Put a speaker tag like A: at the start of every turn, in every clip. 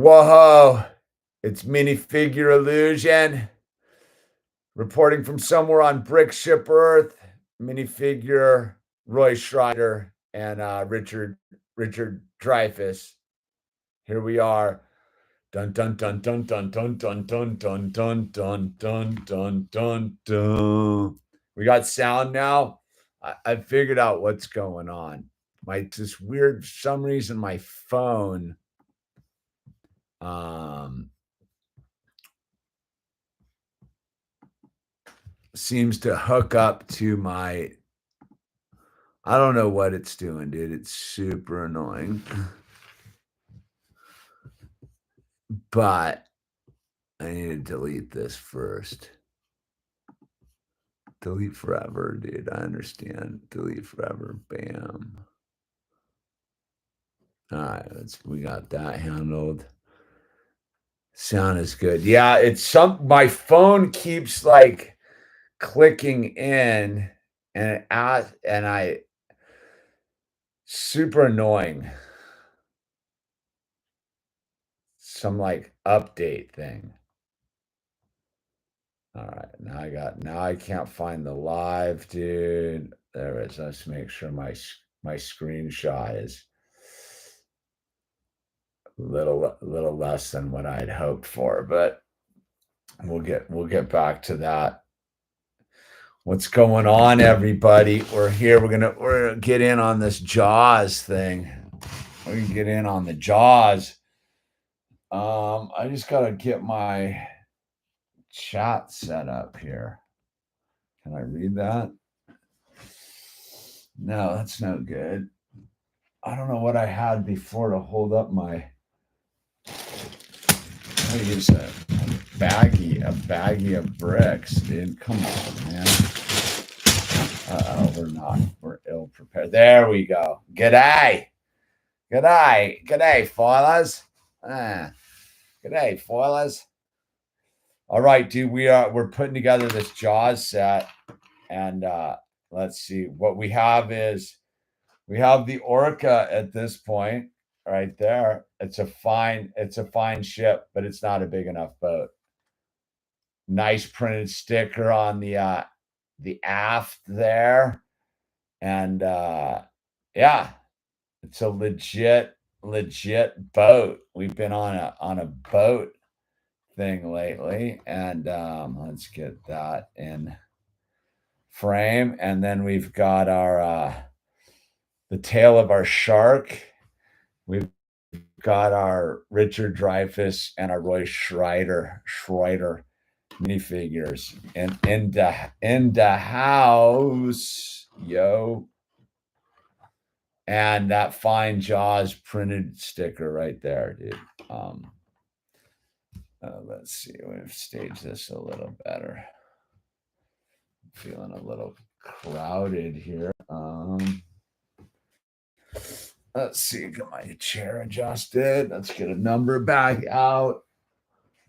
A: Whoa, it's Minifigure Illusion reporting from somewhere on Brickship Earth. Minifigure, Roy Schreider, and Richard Dreyfuss. Here we are. Dun dun dun dun dun dun dun dun dun dun dun dun dun dun dun. We got sound now. I figured out what's going on. This weird, for some reason, my phone seems to hook up to my, I don't know what it's doing, dude. It's super annoying. But I need to delete this first. Delete forever, dude. I understand. Delete forever. Bam. All right, we got that handled. Sound is good. Yeah, it's my phone keeps like clicking in and out, and super annoying. Some like update thing. All right, now I can't find the live, dude. There it is. Let's make sure my screenshot is a little less than what I'd hoped for, but we'll get back to that. What's going on, everybody? We're here. We're gonna get in on this Jaws thing. We're gonna get in on the Jaws. I just gotta get my chat set up here. Can I read that? No, that's no good. I don't know what I had before to hold up my. I use a baggie of bricks, dude. Come on, man. We're ill prepared. There we go. G'day, foilers. G'day, foilers. All right, dude. We're putting together this Jaws set, and let's see what we have is we have the Orca at this point right there. It's a fine ship, but it's not a big enough boat. Nice printed sticker on the aft there, and yeah, it's a legit boat. We've been on a boat thing lately, and let's get that in frame, and then we've got our the tail of our shark. We've got our Richard Dreyfuss and our Roy Schreider minifigures in the house, yo. And that fine Jaws printed sticker right there, dude. Let's see. We've staged this a little better. I'm feeling a little crowded here. Let's see. Get my chair adjusted. Let's get a number bag out.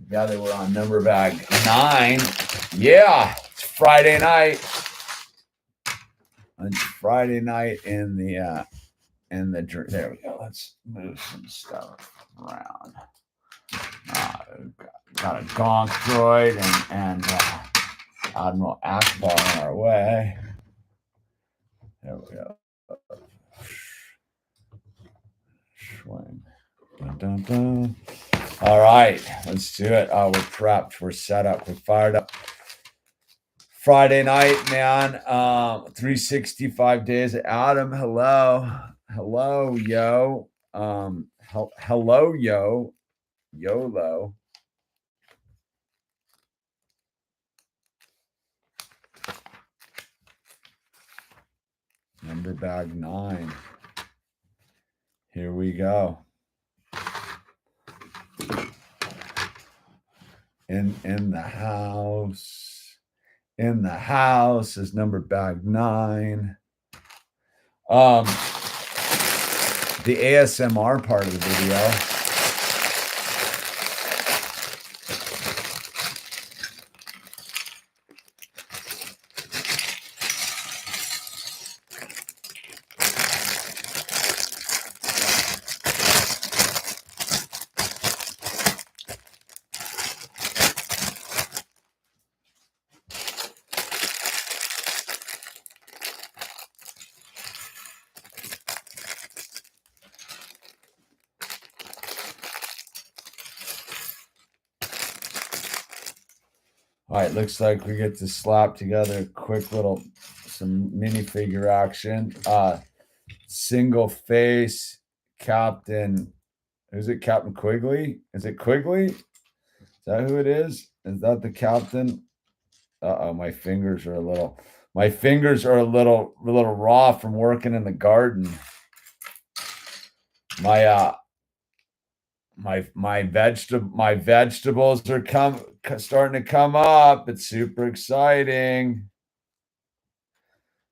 A: Together we're on number bag 9. Yeah, it's Friday night. It's Friday night in the there we go. Let's move some stuff around. Got a gonk droid and Admiral Akbar on our way. There we go. Swing. Dun, dun, dun. All right, let's do it. Oh, we're prepped. We're set up. We're fired up. Friday night, man. 365 days. Adam, hello, yo. Hello, yo. YOLO. Number bag 9. Here we go. In the house. In the house is number bag 9. The ASMR part of the video. All right, looks like we get to slap together a quick little some minifigure action. Single face Captain. Is it Captain Quigley? Is it Quigley? Is that who it is? Is that the captain? Uh-oh, my fingers are a little raw from working in the garden. My my vegetables are starting to come up. It's super exciting.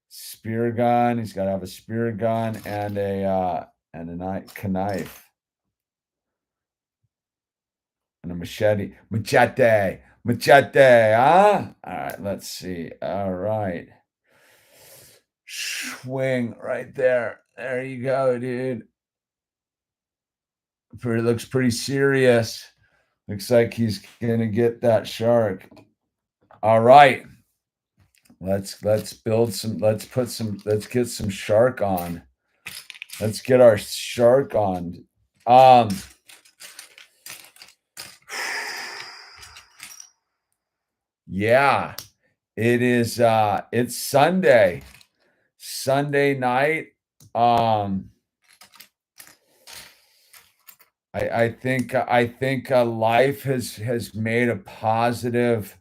A: Spear gun. He's got to have a spear gun and a knife and a machete. Machete, huh? All right, let's see. All right. Swing right there. There you go, dude. Looks pretty serious. Looks like he's gonna get that shark. All right. Let's build some, let's get some shark on. Let's get our shark on. Yeah, it is it's Sunday. Sunday night. I think life has made a positive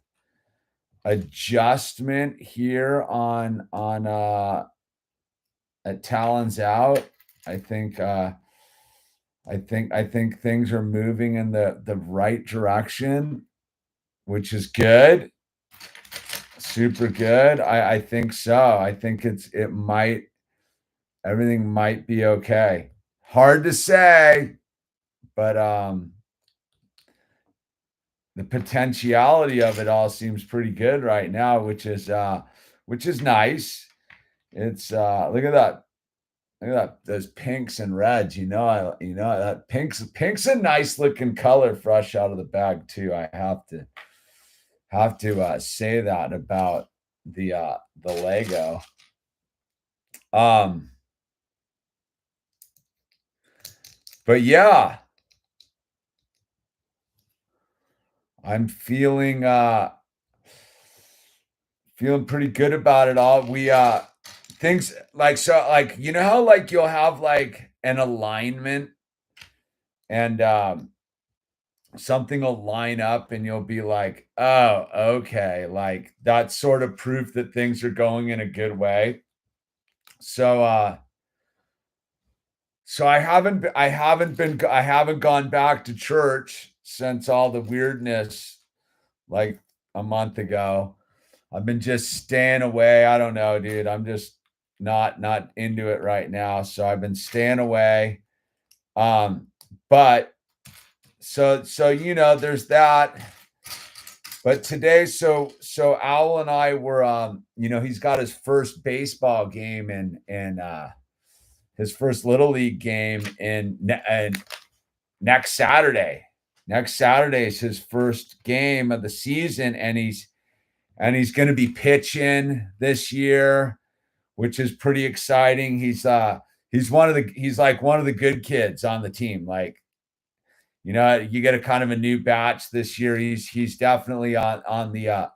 A: adjustment here at Talons Out. I think things are moving in the right direction, which is good. Super good. I think so. I think everything might be okay. Hard to say, but the potentiality of it all seems pretty good right now, which is nice. It's look at that. Look at that, those pinks and reds. That pink's a nice looking color fresh out of the bag too. I have to say that about the Lego. But yeah, I'm feeling pretty good about it all. We things like, so like, you know how like you'll have like an alignment and something will line up and you'll be like, oh, okay, like that's sort of proof that things are going in a good way. So so I haven't gone back to church since all the weirdness like a month ago. I've been just staying away. I don't know, dude. I'm just not into it right now. So I've been staying away. But so there's that. But today, so Owl and I were he's got his first baseball game in his first little league game in next Saturday. Next Saturday is his first game of the season, and he's going to be pitching this year, which is pretty exciting. He's like one of the good kids on the team. Like, you get a kind of a new batch this year. He's definitely on the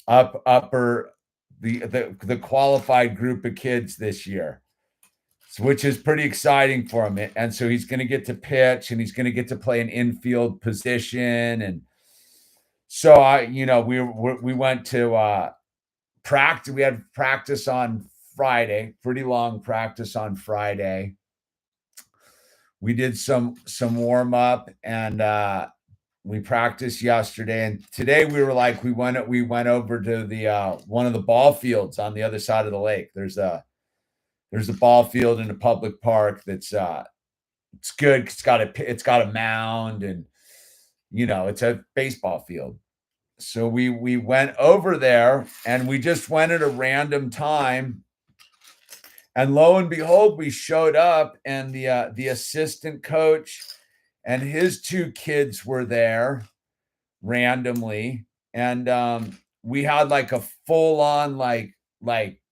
A: upper the qualified group of kids this year, which is pretty exciting for him. And so he's going to get to pitch, and he's going to get to play an infield position. And so we went to practice. We had practice on Friday, pretty long practice on Friday. We did some warm up, and we practiced yesterday. And today we went over to the one of the ball fields on the other side of the lake. There's a ball field in a public park that's it's good. It's got a mound, and it's a baseball field. So we went over there, and we just went at a random time, and lo and behold, we showed up, and the assistant coach and his two kids were there randomly, and we had like a full on like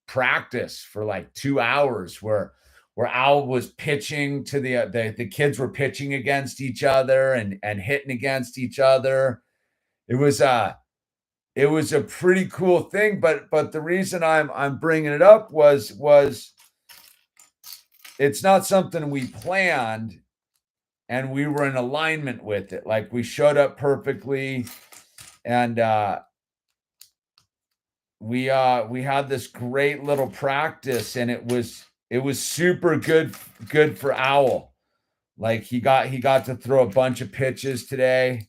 A: practice for like 2 hours where Al was pitching to the kids were pitching against each other and hitting against each other. It was it was a pretty cool thing, but the reason I'm bringing it up was it's not something we planned, and we were in alignment with it. Like, we showed up perfectly, and we had this great little practice, and it was super good for Owl. Like, he got to throw a bunch of pitches today,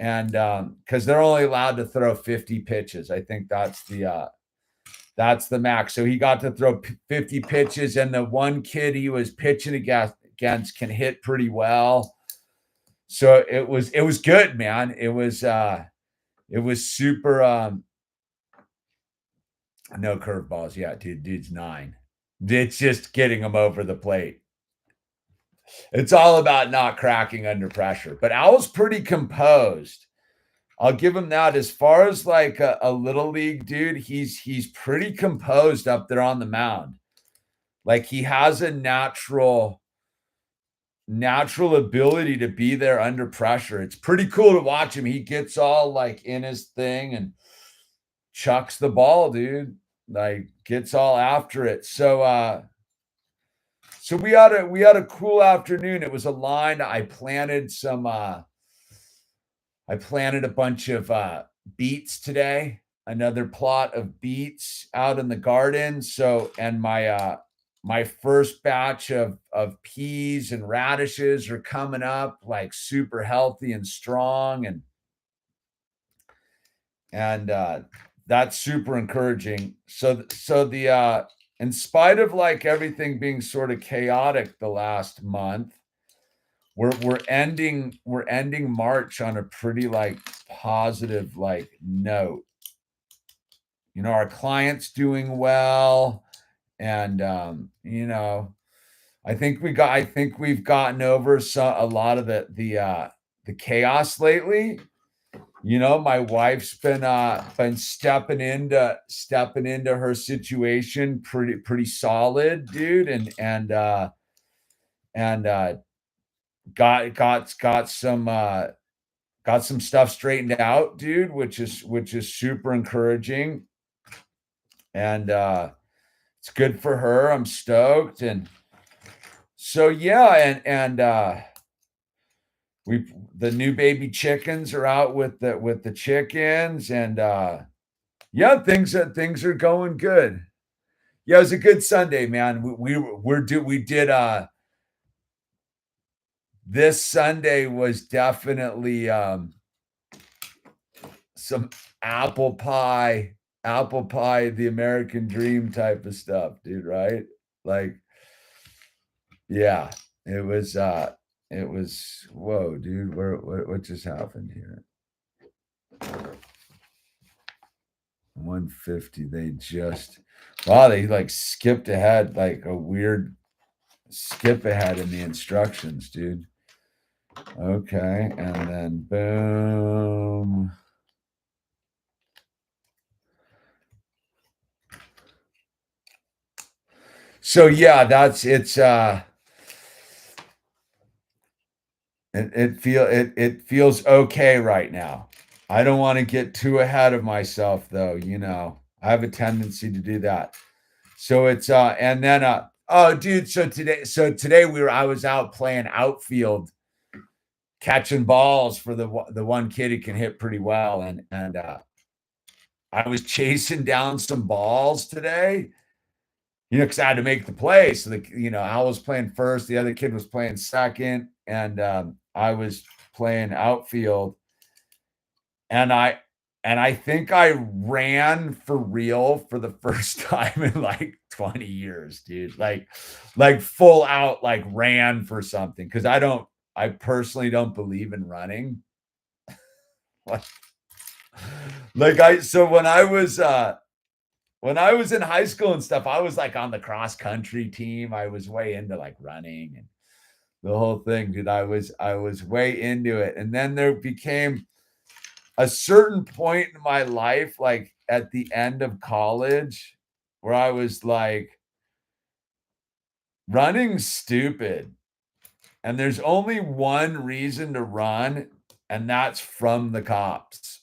A: and because they're only allowed to throw 50 pitches. I think that's the max. So he got to throw 50 pitches, and the one kid he was pitching against can hit pretty well. So it was good, man. It was super. No curveballs. Yeah, dude's 9. It's just getting him over the plate. It's all about not cracking under pressure. But Owl's pretty composed. I'll give him that. As far as like a little league dude, he's pretty composed up there on the mound. Like, he has a natural ability to be there under pressure. It's pretty cool to watch him. He gets all like in his thing and chucks the ball, dude. Like, gets all after it. So we had a cool afternoon. It was a line. I planted a bunch of beets today. Another plot of beets out in the garden. So, and my first batch of peas and radishes are coming up, like, super healthy and strong, and that's super encouraging. So the in spite of like everything being sort of chaotic the last month, we're ending March on a pretty like positive like note. Our clients doing well, and I think we've gotten over a lot of the chaos lately. My wife's been stepping into her situation pretty solid, dude, and got some stuff straightened out, dude, which is super encouraging, and it's good for her. I'm stoked, and so yeah, and the new baby chickens are out with the chickens, and yeah, things are going good. Yeah, it was a good Sunday, man. We did this Sunday was definitely some apple pie, the American dream type of stuff, dude, right? Like, yeah, it was whoa, dude, what just happened here? 150. They like skipped ahead, like a weird skip ahead in the instructions, dude. Okay, and then boom. So yeah, it feels okay right now. I don't want to get too ahead of myself, though. I have a tendency to do that. So it's and then oh, dude. So today I was out playing outfield, catching balls for the one kid who can hit pretty well, and I was chasing down some balls today. Because I had to make the play. So I was playing first, the other kid was playing second, and I was playing outfield, and I think I ran for real for the first time in like 20 years, dude. Like full out, like ran for something, because I personally don't believe in running. So when I was in high school and stuff, I was like on the cross country team. I was way into like running and the whole thing, dude. I was way into it. And then there became a certain point in my life, like at the end of college, where I was like, running's stupid. And there's only one reason to run, and that's from the cops.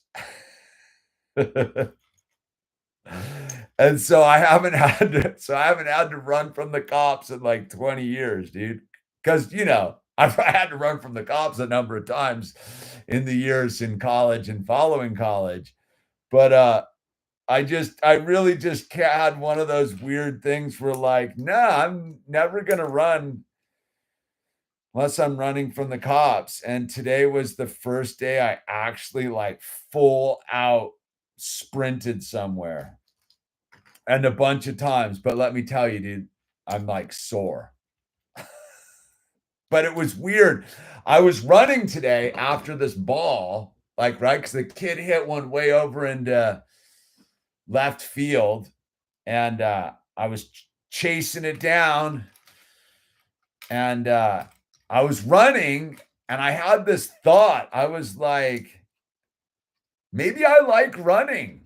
A: And so I haven't had to run from the cops in like 20 years, dude. Because I've had to run from the cops a number of times in the years in college and following college. But I really just had one of those weird things where like, nah, I'm never gonna run unless I'm running from the cops. And today was the first day I actually like full out sprinted somewhere and a bunch of times. But let me tell you, dude, I'm like sore. But it was weird. I was running today after this ball, like, right? Because the kid hit one way over into left field. And I was chasing it down. And I was running and I had this thought. I was like, maybe I like running.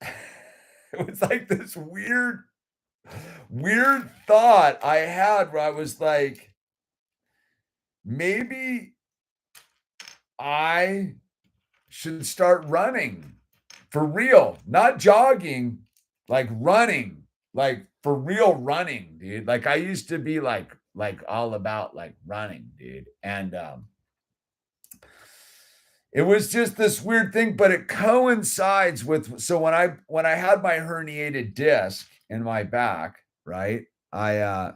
A: It was like this weird thought I had where I was like, maybe I should start running for real, not jogging, like running, like for real running, dude. Like I used to be like all about like running, dude. And it was just this weird thing, but it coincides with so when I had my herniated disc in my back, right? I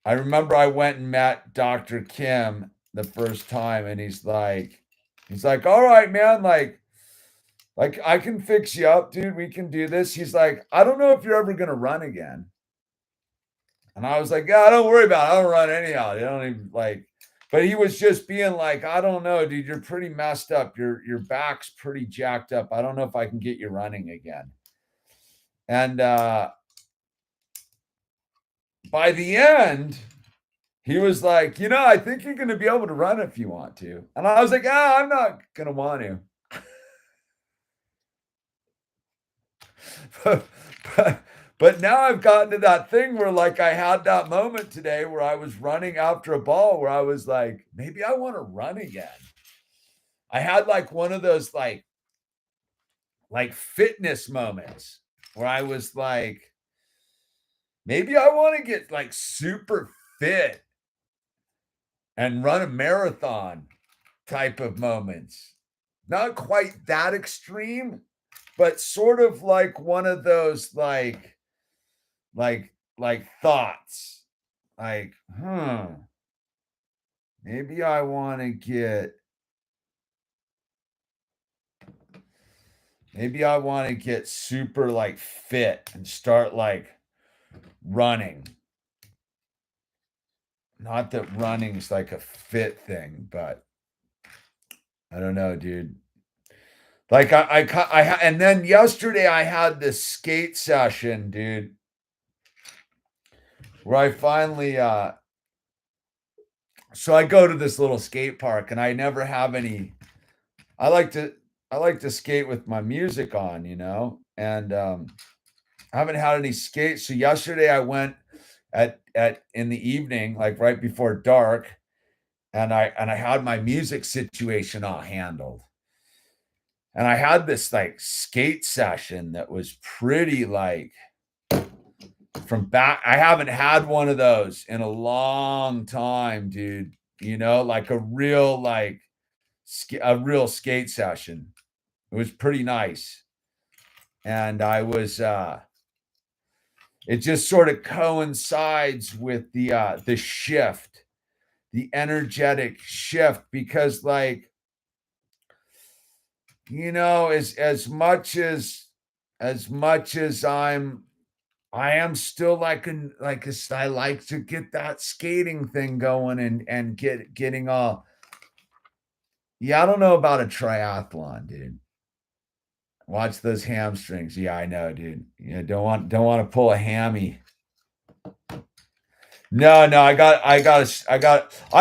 A: remember I went and met Dr. Kim the first time, and he's like, all right, man, like I can fix you up, dude. We can do this. He's like, I don't know if you're ever gonna run again. And I was like, yeah, don't worry about it. I don't run anyhow. You don't even like, but he was just being like, I don't know, dude. You're pretty messed up. Your back's pretty jacked up. I don't know if I can get you running again. And by the end, he was like, I think you're gonna be able to run if you want to. And I was like, I'm not gonna want to. But now I've gotten to that thing where like I had that moment today where I was running after a ball where I was like, maybe I want to run again. I had like one of those like fitness moments where I was like, maybe I want to get like super fit and run a marathon type of moments. Not quite that extreme, but sort of like one of those like thoughts. Like, maybe I want to get super like fit and start like running. Not that running's like a fit thing, but I don't know, dude. Like and then yesterday I had this skate session, dude, where I finally so I go to this little skate park and I never have any I like to skate with my music on, and I haven't had any skates. So yesterday I went at in the evening, like right before dark, and I had my music situation all handled. And I had this like skate session that was pretty like from back. I haven't had one of those in a long time, dude. Like a real skate session. It was pretty nice. And it just sort of coincides with the shift, the energetic shift, because like, as much as I am still I like to get that skating thing going and getting all. Yeah, I don't know about a triathlon, dude. Watch those hamstrings. Yeah, I know, dude. Don't want to pull a hammy. No, I've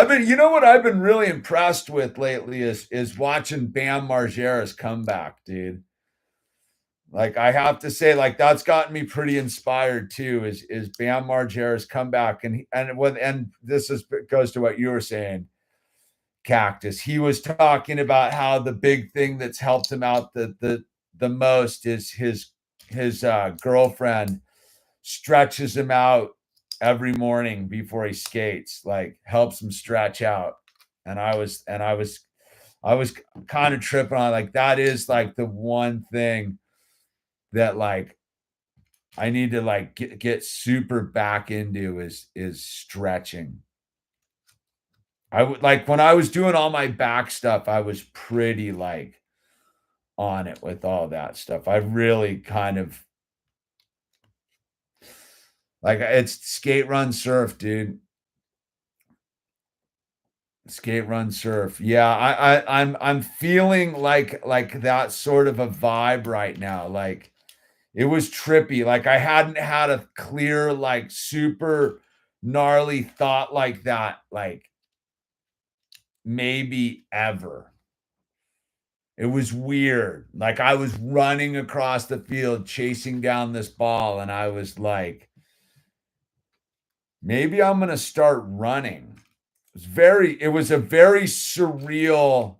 A: been, what I've been really impressed with lately is watching Bam Margera's comeback, dude. Like I have to say, like that's gotten me pretty inspired too. Is Bam Margera's comeback, and this goes to what you were saying. cactus. He was talking about how the big thing that's helped him out the most is his girlfriend stretches him out every morning before he skates, like helps him stretch out. And I was kind of tripping on, like, that is like the one thing that, like, I need to like get super back into is stretching. I would, like, when I was doing all my back stuff, I was pretty like on it with all that stuff. I really kind of like, it's skate, run, surf, dude. Skate, run, surf. Yeah, I'm feeling like that sort of a vibe right now. Like, it was trippy. Like, I hadn't had a clear, like, super gnarly thought like that, like, maybe ever. It was weird. Like, I was running across the field chasing down this ball, and I was like, maybe I'm gonna start running. It was a very surreal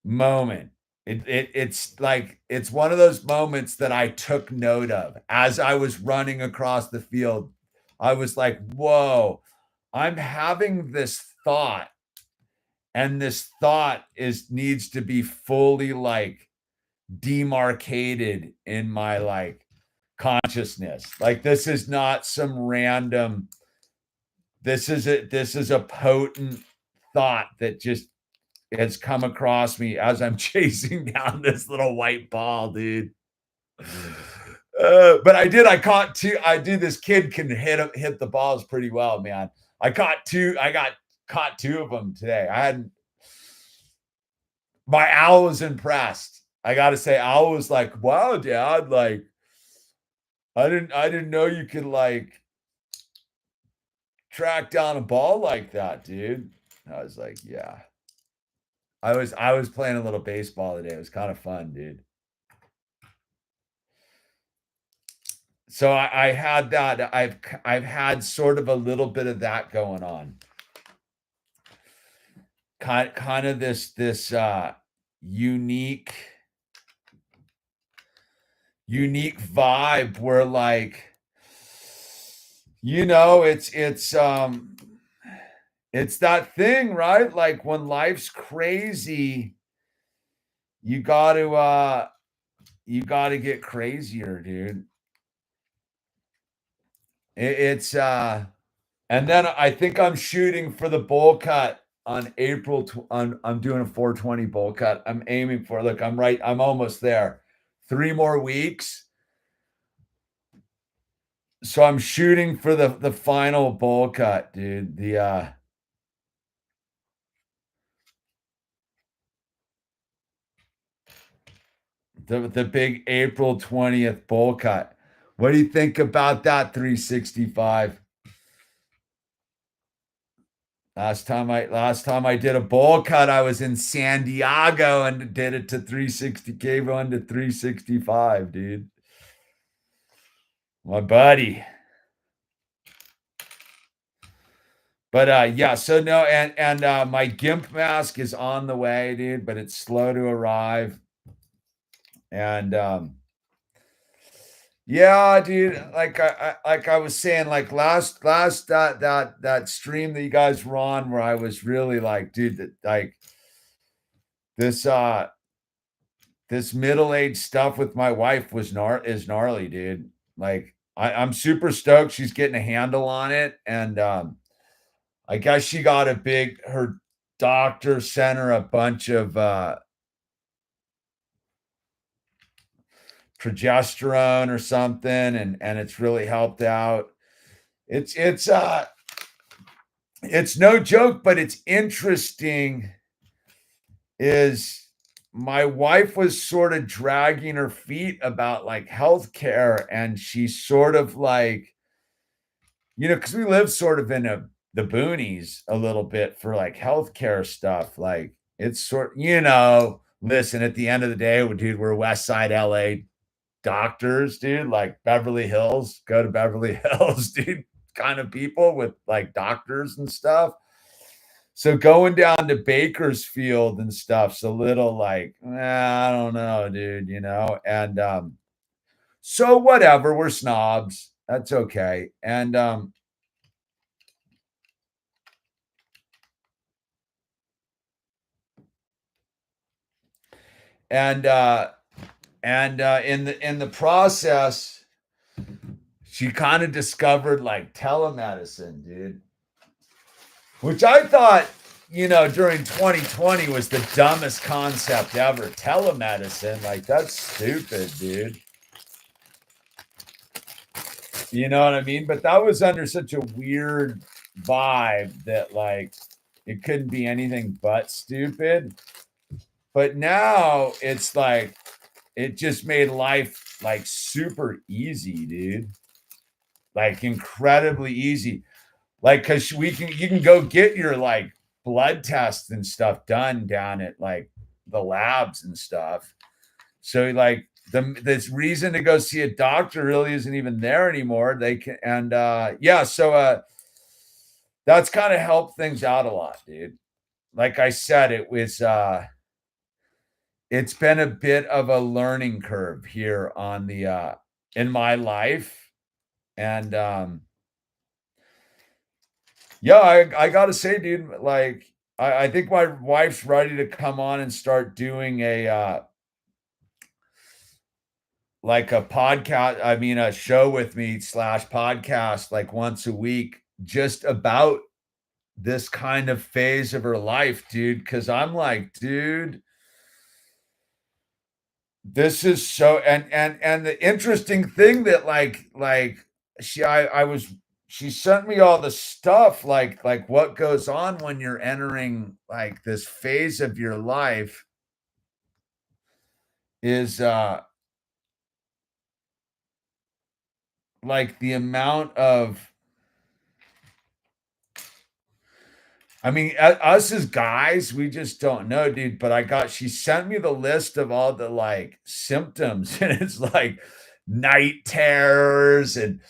A: moment. It's like, it's one of those moments that I took note of as I was running across the field. I was like, whoa, I'm having this thought, and this thought needs to be fully like demarcated in my like consciousness. Like, this is not some random, this is a potent thought that just has come across me as I'm chasing down this little white ball, dude. But I caught two. This kid can hit the balls pretty well, man. I got caught two of them today. My owl was impressed. I got to say, owl was like, wow, dad, like, I didn't know you could like track down a ball like that, dude. I was like, yeah. I was playing a little baseball today. It was kind of fun, dude. So I had that. I've had sort of a little bit of that going on. Kind of this unique vibe where, like, it's that thing, right? Like, when life's crazy, you got to get crazier, dude. And then I think I'm shooting for the bowl cut on I'm doing a 420 bowl cut. I'm aiming for, look, I'm almost there. 3 more weeks. So I'm shooting for the final bowl cut, dude. The big April 20th bowl cut. What do you think about that 365? Last time I did a bowl cut, I was in San Diego and did it to 360, gave on to 365, dude. My buddy. But yeah, so no, and my GIMP mask is on the way, dude, but it's slow to arrive. And yeah, dude, like I was saying, like last that stream that you guys were on, where I was really like, dude, like this this middle-aged stuff with my wife is gnarly, dude. Like, I'm super stoked she's getting a handle on it. And I guess she got her doctor sent her a bunch of progesterone or something, and it's really helped out. It's no joke, but it's interesting is my wife was sort of dragging her feet about like healthcare, and she's sort of like, because we live sort of in the boonies a little bit for like healthcare stuff. Like, it's listen, at the end of the day, dude, we're West Side LA doctors, dude, like Beverly Hills, go to Beverly Hills, dude, kind of people with like doctors and stuff. So going down to Bakersfield and stuff's a little like, I don't know, dude, and, so whatever, we're snobs. That's okay. And, uh, in the process, she kind of discovered like telemedicine, dude, which I thought, during 2020 was the dumbest concept ever. Telemedicine, like that's stupid, dude. You know what I mean? But that was under such a weird vibe that like it couldn't be anything but stupid. But now it's like it just made life like super easy, dude. Like incredibly easy. Like cuz you can go get your like blood tests and stuff done down at like the labs and stuff. So like this reason to go see a doctor really isn't even there anymore. They can and yeah, so that's kind of helped things out a lot, dude. Like I said, it's been a bit of a learning curve here on the in my life. And yeah, I gotta say, dude, like I think my wife's ready to come on and start doing a like a podcast, I mean, a show with me slash podcast like once a week, just about this kind of phase of her life, dude. Cause I'm like, dude, this is so and the interesting thing that she I was she sent me all the stuff like what goes on when you're entering like this phase of your life is like the amount of I mean, us as guys, we just don't know, dude. But she sent me the list of all the like symptoms, and it's like night terrors and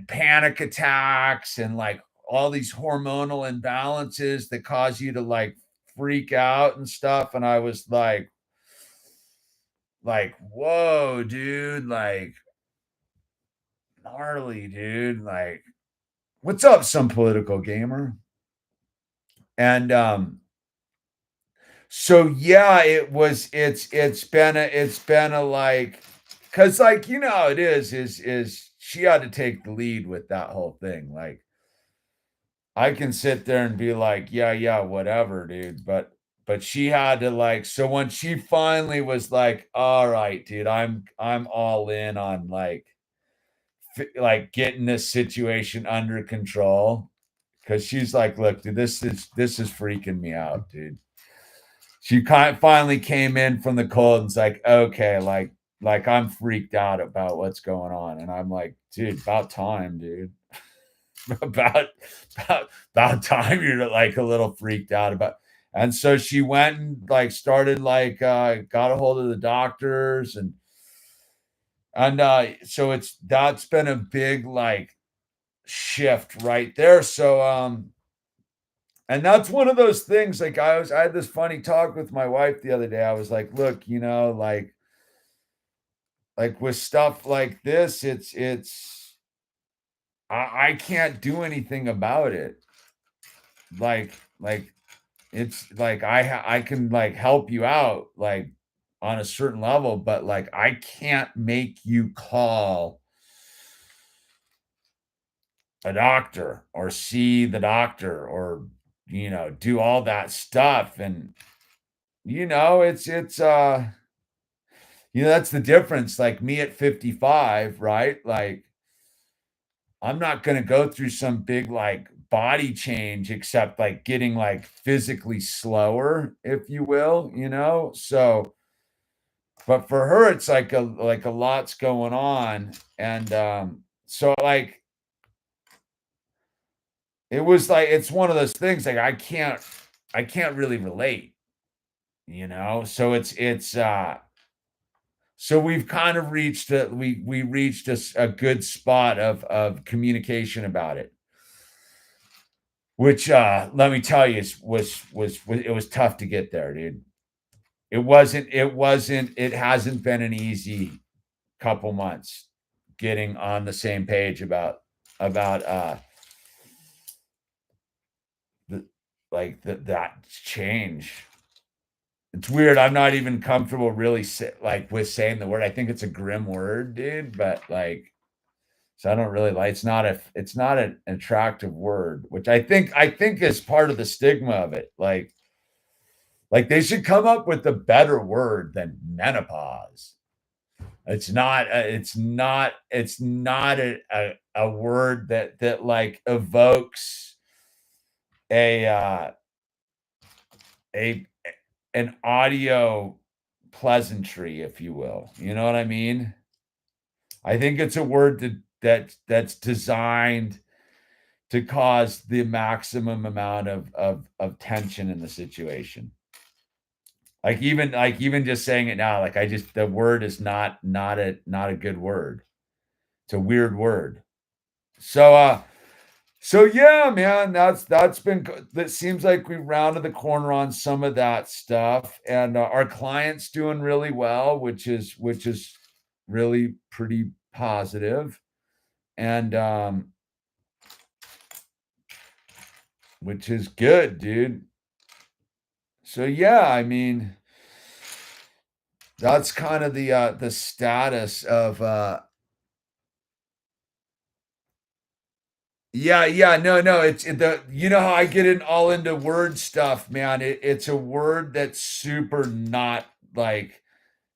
A: panic attacks and like all these hormonal imbalances that cause you to like freak out and stuff. And I was whoa, dude, like gnarly, dude. Like, what's up, some political gamer? And so yeah, it's been a like because like how it is she had to take the lead with that whole thing. Like I can sit there and be like, yeah, whatever, dude. But she had to like so when she finally was like, all right, dude, I'm all in on like getting this situation under control. Cause she's like, look, dude, this is freaking me out, dude. She finally came in from the cold and's like, okay, like I'm freaked out about what's going on. And I'm like, dude, about time, dude. about about time you're like a little freaked out about. And so she went and like started like got a hold of the doctors and so that's been a big like shift right there. So and that's one of those things, like, I had this funny talk with my wife the other day. I was like, "Look, like, with stuff like this, it's I can't do anything about it. Like, it's like I can, like, help you out, like, on a certain level, but, like, I can't make you call a doctor or see the doctor or, do all that stuff." And, that's the difference, like, me at 55, right? Like, I'm not gonna go through some big, like, body change except, like, getting, like, physically slower, if you will, you know? So but for her, it's like a lot's going on, and, so, like, it was like it's one of those things, like, I can't really relate, you know? So so we've kind of reached we reached a good spot of communication about it. which let me tell you was it was tough to get there, dude. It hasn't been an easy couple months getting on the same page about the that change. It's weird. I'm not even comfortable really with saying the word. I think it's a grim word, dude, but like so I don't really like it's not an attractive word, which I think is part of the stigma of it. Like they should come up with a better word than menopause. It's not a word that like evokes a a an audio pleasantry, if you will. You know what I mean? I think it's a word that's designed to cause the maximum amount of tension in the situation. Like even just saying it now, like I just the word is not a good word. It's a weird word. So yeah, man, that's been good. That seems like we rounded the corner on some of that stuff, and our clients doing really well, which is really pretty positive, and which is good, dude. So yeah, I mean, that's kind of the status of yeah, yeah, no, the you know how I get it all into word stuff, man. It's a word that's super not like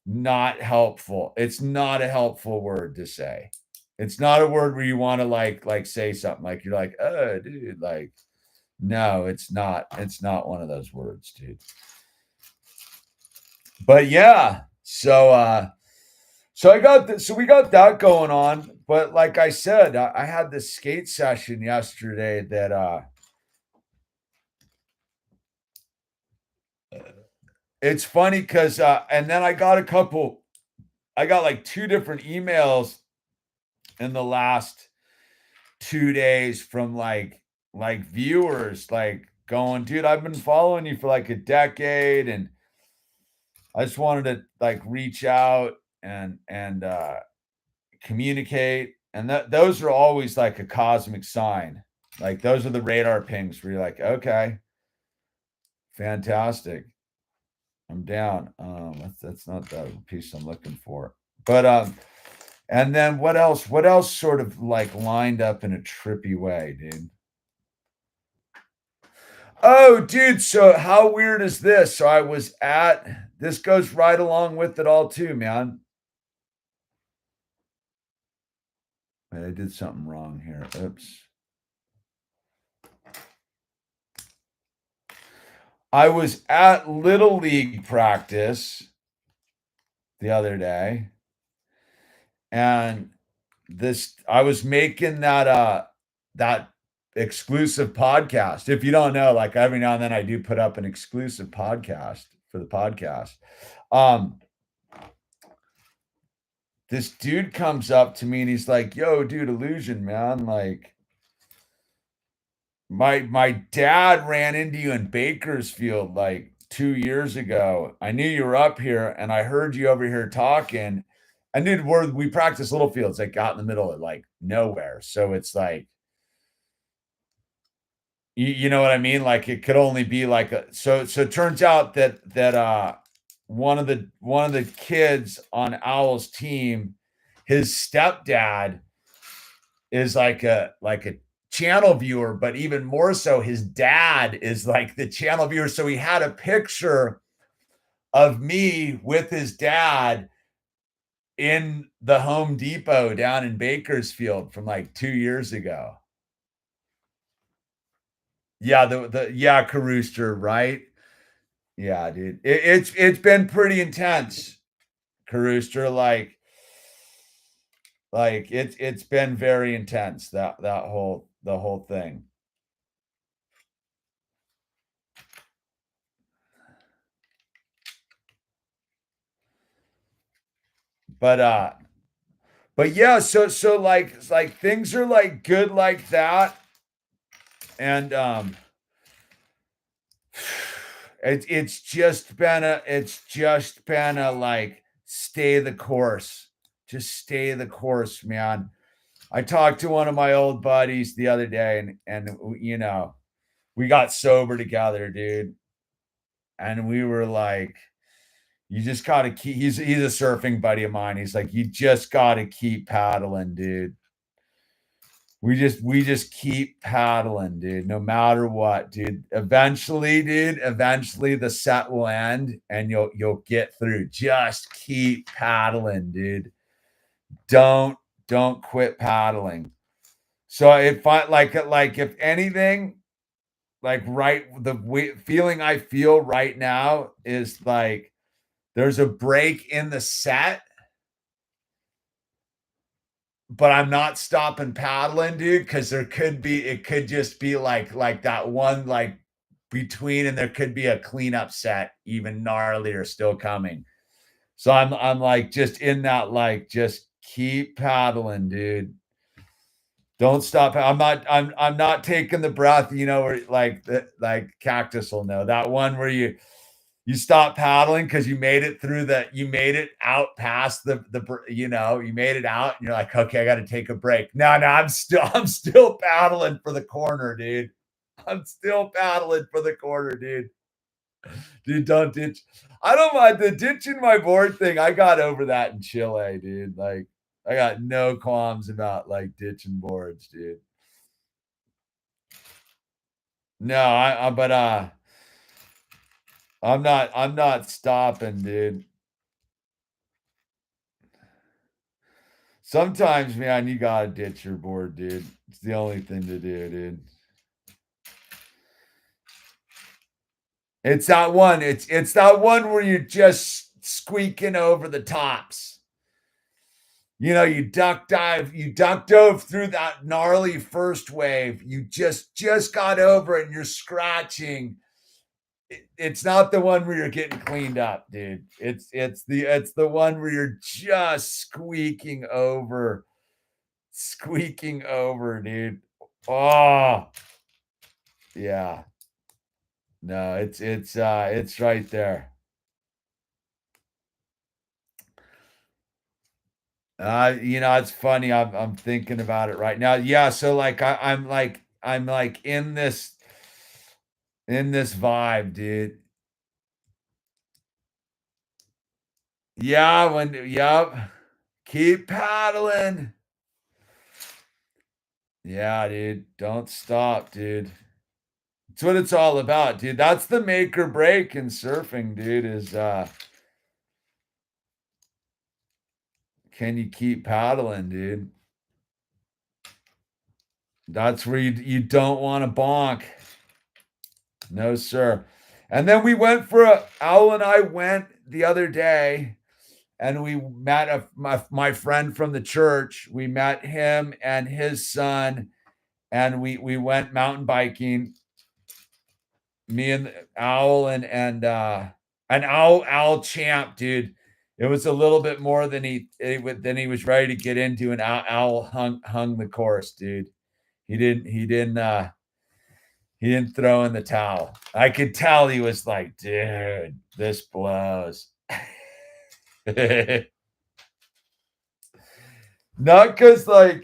A: not helpful. It's not a helpful word to say. It's not a word where you want to like say something like you're like, oh dude, like no, it's not. It's not one of those words, dude. But yeah, so we got that going on. But like I said, I had this skate session yesterday that it's funny because and then I got like two different emails in the last 2 days from like viewers like going, dude, I've been following you for like a decade and I just wanted to like reach out and communicate. And those are always like a cosmic sign. Like those are the radar pings where you're like, okay, fantastic. I'm down. That's not the piece I'm looking for. But and then what else? What else sort of like lined up in a trippy way, dude? Oh, dude. So how weird is this? So I was at this goes right along with it all too, man. Wait, I did something wrong here. Oops. I was at Little League practice the other day, and this I was making that exclusive podcast. If you don't know, like every now and then I do put up an exclusive podcast for the podcast. Um, this dude comes up to me and he's like, "Yo, dude, Illusion, man, like my dad ran into you in Bakersfield like 2 years ago. I knew you were up here and I heard you over here talking. And dude, we practice little fields like out in the middle of like nowhere. So it's like you know what I mean? Like it could only be like so it turns out that one of the kids on Owl's team, his stepdad is like a channel viewer, but even more so, his dad is like the channel viewer. So he had a picture of me with his dad in the Home Depot down in Bakersfield from like 2 years ago. Yeah, the yeah, Carooster, right? Yeah, dude. It's been pretty intense, Carooster. Like it's been very intense that whole thing. But But yeah, so like things are like good like that. And it's just been a like stay the course. Just stay the course, man. I talked to one of my old buddies the other day, and we got sober together, dude. And we were like, you just gotta keep he's a surfing buddy of mine. He's like, you just gotta keep paddling, dude. We just keep paddling, dude, no matter what, dude. Eventually the set will end and you'll get through. Just keep paddling, dude. Don't don't quit paddling. So if I like if anything, like feeling I feel right now is like there's a break in the set, but I'm not stopping paddling, dude, because it could just be like that one like between, and there could be a cleanup set even gnarlier still coming. So I'm like just in that like just keep paddling, dude. Don't stop. I'm not taking the breath, where like Cactus will know that one where you stop paddling because you made it out past you made it out and you're like, okay, I got to take a break. No, I'm still paddling for the corner, dude. I'm still paddling for the corner, dude. Dude, don't ditch. I don't mind the ditching my board thing. I got over that in Chile, dude. Like, I got no qualms about like ditching boards, dude. No, but I'm not stopping, dude. Sometimes, man, you gotta ditch your board, dude. It's the only thing to do, dude. It's that one where you're just squeaking over the tops. You duck dove through that gnarly first wave. You just got over it and you're scratching. It's not the one where you're getting cleaned up, dude. It's the one where you're just squeaking over, dude. Oh, yeah. No, it's right there. It's funny. I'm thinking about it right now. Yeah, so like I'm like in this vibe, dude. Yeah, yep. Keep paddling. Yeah, dude. Don't stop, dude. That's what it's all about, dude. That's the make or break in surfing, dude, is can you keep paddling, dude? That's where you don't want to bonk. No, sir. And then Owl and I went the other day and we met my friend from the church. We met him and his son, and we went mountain biking. Me and Owl and Owl champ, dude. It was a little bit more than he was ready to get into, and Owl hung the course, dude. He didn't throw in the towel. I could tell he was like, dude, this blows. Not because, but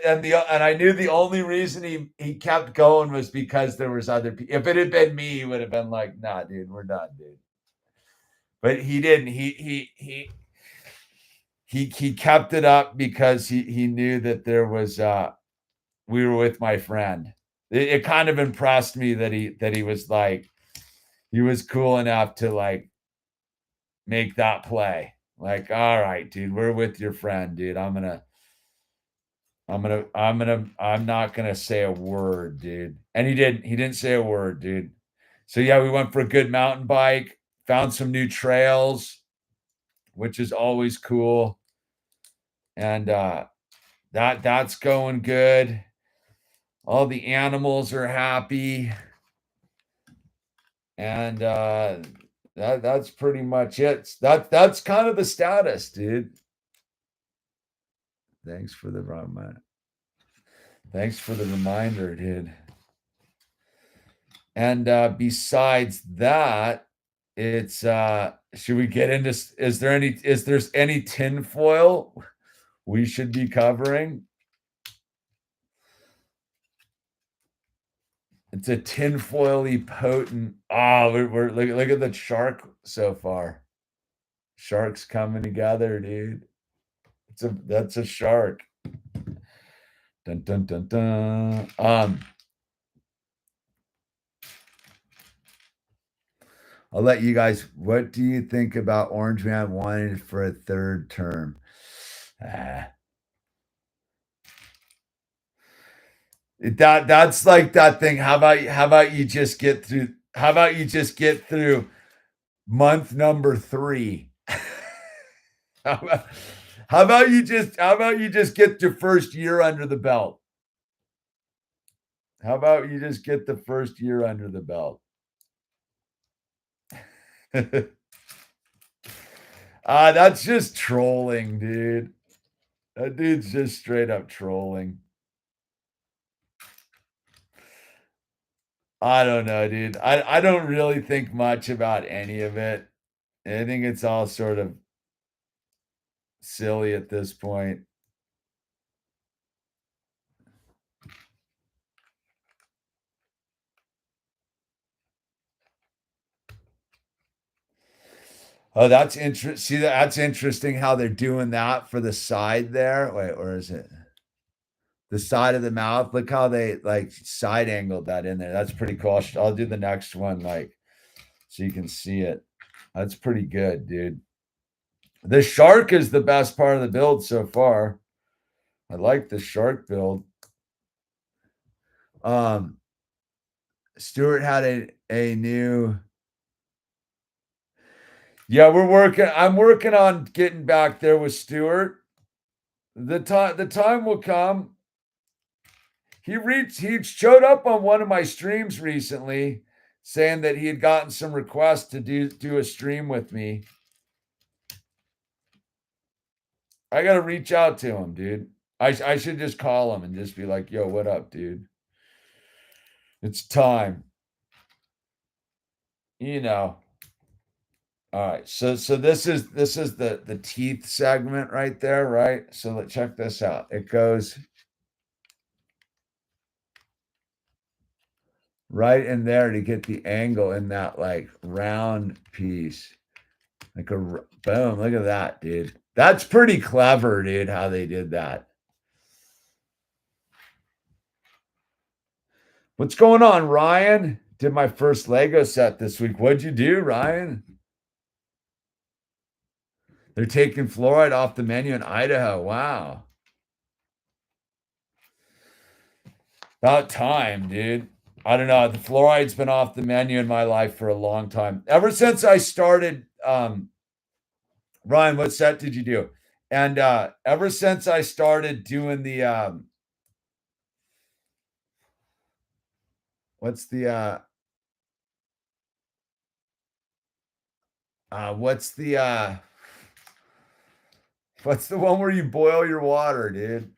A: I knew the only reason he kept going was because there was other people. If it had been me, he would have been like, nah, dude, we're done, dude. But he didn't. He kept it up because he knew that we were with my friend. It kind of impressed me that he was like he was cool enough to like make that play. Like, all right, dude, we're with your friend, dude. I'm not gonna say a word, dude. And he didn't say a word, dude. So yeah, we went for a good mountain bike, found some new trails, which is always cool. And that's going good. All the animals are happy. And that's pretty much it. That's kind of the status, dude. Thanks for the run, man. Thanks for the reminder, dude. And besides that, it's should we get into is there's any tinfoil we should be covering? It's a tinfoily potent. We're look at the shark so far. Sharks coming together, dude. That's a shark. Dun dun dun dun. I'll let you guys. What do you think about Orange Man wanting for a third term? That's like that thing. How about you just get through? How about you just get through month number 3? how, about, how about you just get your first year under the belt? How about you just get the first year under the belt? That's just trolling, dude. That dude's just straight up trolling. I don't know, dude. I don't really think much about any of it. I think it's all sort of silly at this point. Oh, that's interesting. See, that's interesting how they're doing that for the side there. Wait, or is it the side of the mouth? Look how they like side angled that in there. That's pretty cool. I'll do the next one, like, so you can see it. That's pretty good, dude. The shark is the best part of the build so far. I like the shark build. Stuart had a new. Yeah, I'm working on getting back there with Stuart. The time will come. He showed up on one of my streams recently saying that he had gotten some requests to do a stream with me. I got to reach out to him, dude. I should just call him and just be like, "Yo, what up, dude? It's time." You know. All right. So this is the teeth segment right there, right? So let's check this out. It goes right in there to get the angle in that like round piece. Like a boom, look at that, dude. That's pretty clever, dude, how they did that. What's going on, Ryan? Did my first Lego set this week. What'd you do, Ryan? They're taking fluoride off the menu in Idaho. Wow. About time, dude. I don't know. The fluoride's been off the menu in my life for a long time. Ever since I started, Ryan, what set did you do? And ever since I started doing the what's the what's the what's the one where you boil your water, dude?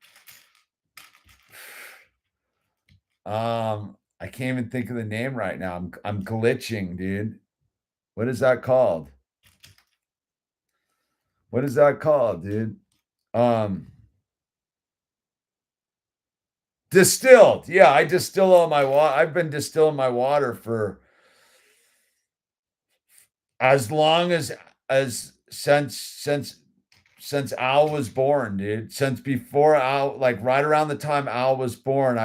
A: I can't even think of the name right now. I'm glitching, dude. What is that called? What is that called, dude? Distilled. Yeah, I distill all my water. I've been distilling my water for as long as since Al was born, dude. Since before Al, like right around the time Al was born,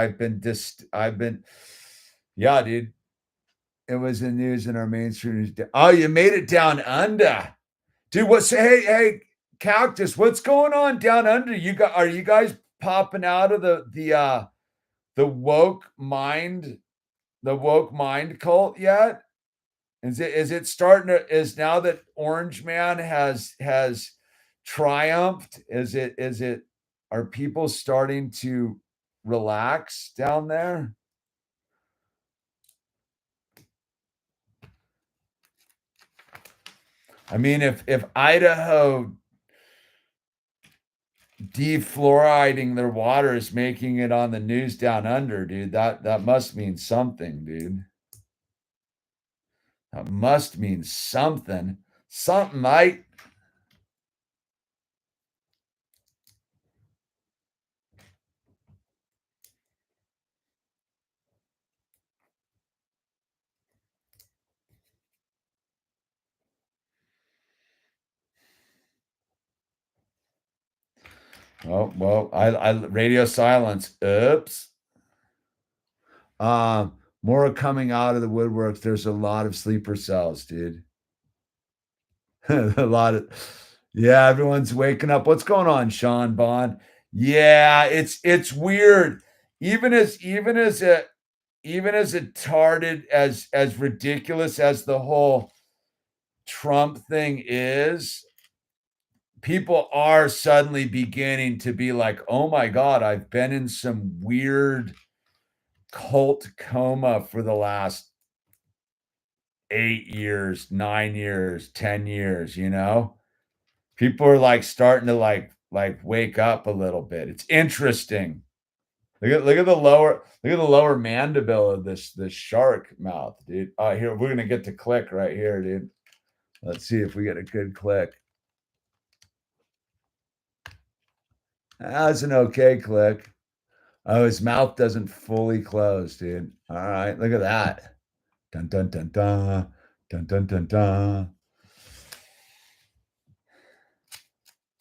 A: yeah, dude. It was in news in our mainstream news. Oh, you made it down under. Dude, hey, Cactus, what's going on down under? Are you guys popping out of the woke mind cult yet? Is it starting to, is now that Orange Man has triumphed? Is it are people starting to relax down there? I mean, if Idaho defluoriding their water is making it on the news down under, dude. That must mean something, dude. That must mean something. Something, mate. Oh, well, I radio silence. Oops. More coming out of the woodworks. There's a lot of sleeper cells, dude. A lot of yeah, everyone's waking up. What's going on, Sean Bond? Yeah, it's weird. Even as tarded as ridiculous as the whole Trump thing is, people are suddenly beginning to be like, "Oh my god, I've been in some weird cult coma for the last 8 years, 9 years, 10 years," you know? People are, like, starting to, like, wake up a little bit. It's interesting. Look at the lower mandible of this shark mouth, dude. Here, we're gonna get to click right here, dude. Let's see if we get a good click. That's an okay click. Oh, his mouth doesn't fully close, dude. All right, look at that. Dun dun dun dun. Dun dun dun dun.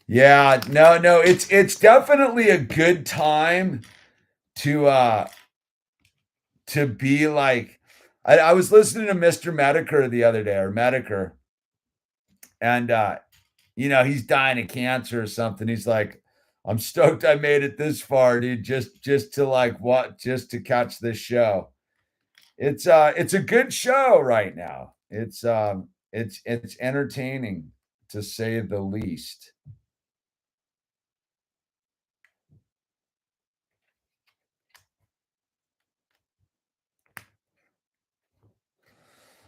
A: Yeah, no, it's definitely a good time to to be like I was listening to Mr. Medicare the other day, or Medicare, and he's dying of cancer or something. He's like, I'm stoked I made it this far, dude, just to like what just to catch this show. It's a good show right now. It's entertaining to say the least.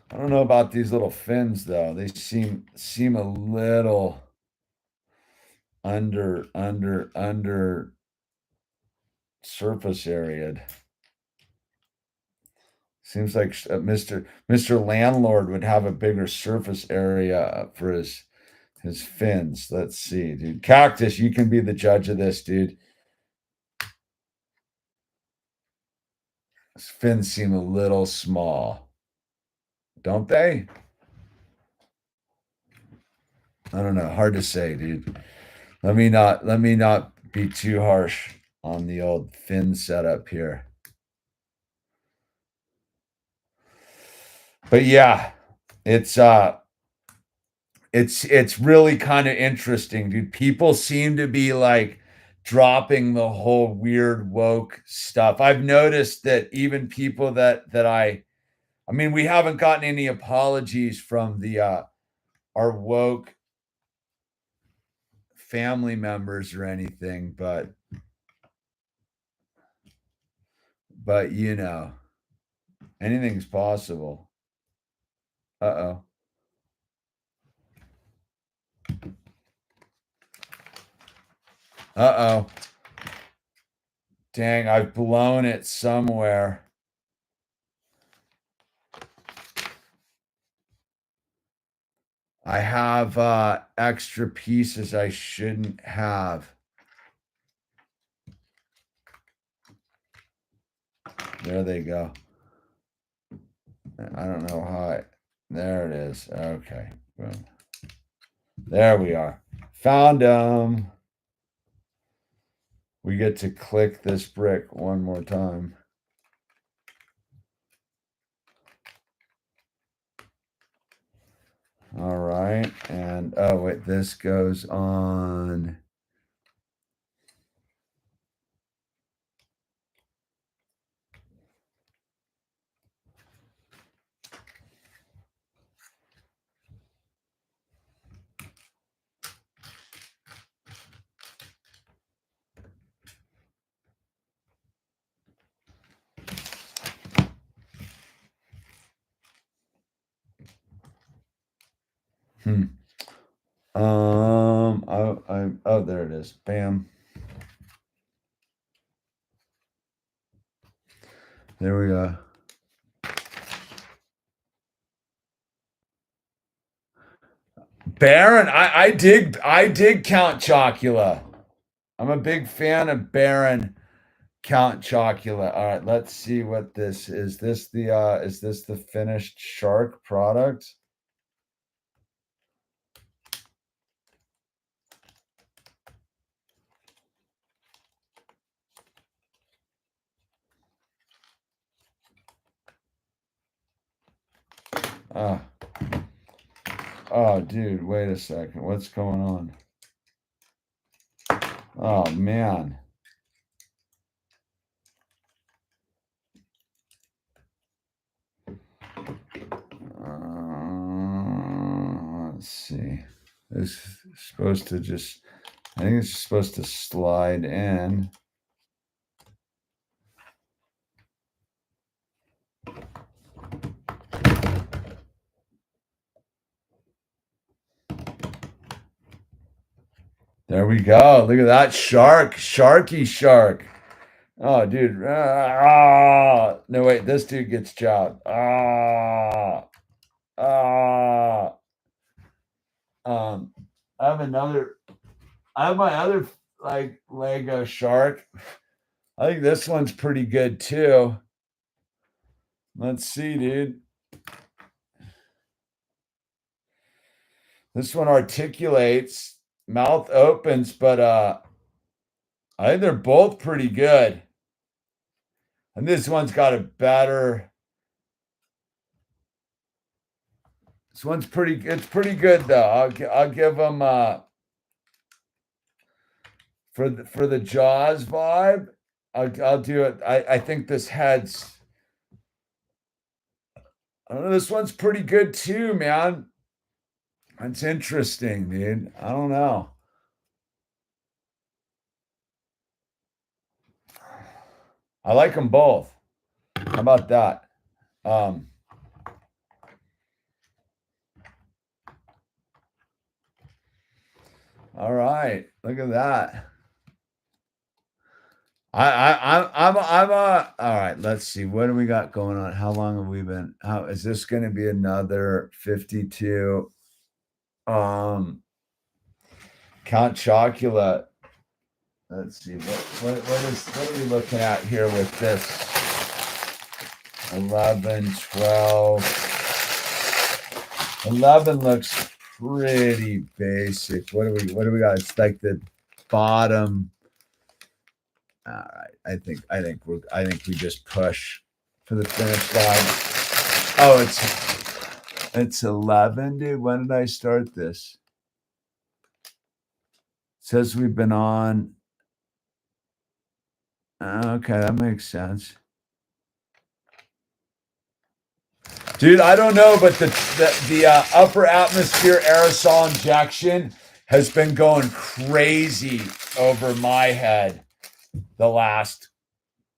A: I don't know about these little fins though. They seem a little under surface area. Seems like Mr. Landlord would have a bigger surface area for his fins. Let's see, dude. Cactus, you can be the judge of this, dude. His fins seem a little small, don't they? I don't know. Hard to say, dude. Let me not be too harsh on the old fin setup here. But yeah, it's it's really kind of interesting, dude. People seem to be like dropping the whole weird woke stuff. I've noticed that even people that I mean, we haven't gotten any apologies from the our woke family members or anything, but anything's possible. Uh-oh. Uh-oh. Dang, I've blown it somewhere. I have extra pieces I shouldn't have. There they go. I don't know how there it is. Okay. Boom. There we are. Found them. We get to click this brick one more time. All right. And oh, wait, this goes on. Hmm. Oh, there it is. Bam. There we go. Baron, I dig Count Chocula. I'm a big fan of Baron Count Chocula. All right, let's see what this is. Is this the finished shark product? Oh. Oh, dude, wait a second. What's going on? Oh, man. Let's see. This is supposed to just, I think it's supposed to slide in. There we go. Look at that shark. Sharky shark. Oh, dude. No, wait. This dude gets chopped. I have my other like Lego shark. I think this one's pretty good too. Let's see, dude. This one articulates, mouth opens, but I think they're both pretty good. And this one's got a better. This one's pretty. It's pretty good though. I'll give them for the Jaws vibe. I'll do it. I think this head's. I don't know. This one's pretty good too, man. That's interesting, dude. I don't know. I like them both. How about that? All right, look at that. I'm all right. Let's see. What do we got going on? How long have we been? How is this going to be another 52? Count Chocula. Let's see. What are we looking at here with this? 11, 12. 11 looks pretty basic. What do we got? It's like the bottom. All right. I think we just push for the finish line. Oh, it's 11, dude. When did I start this? It says we've been on. Okay, that makes sense. Dude, I don't know, but the upper atmosphere aerosol injection has been going crazy over my head the last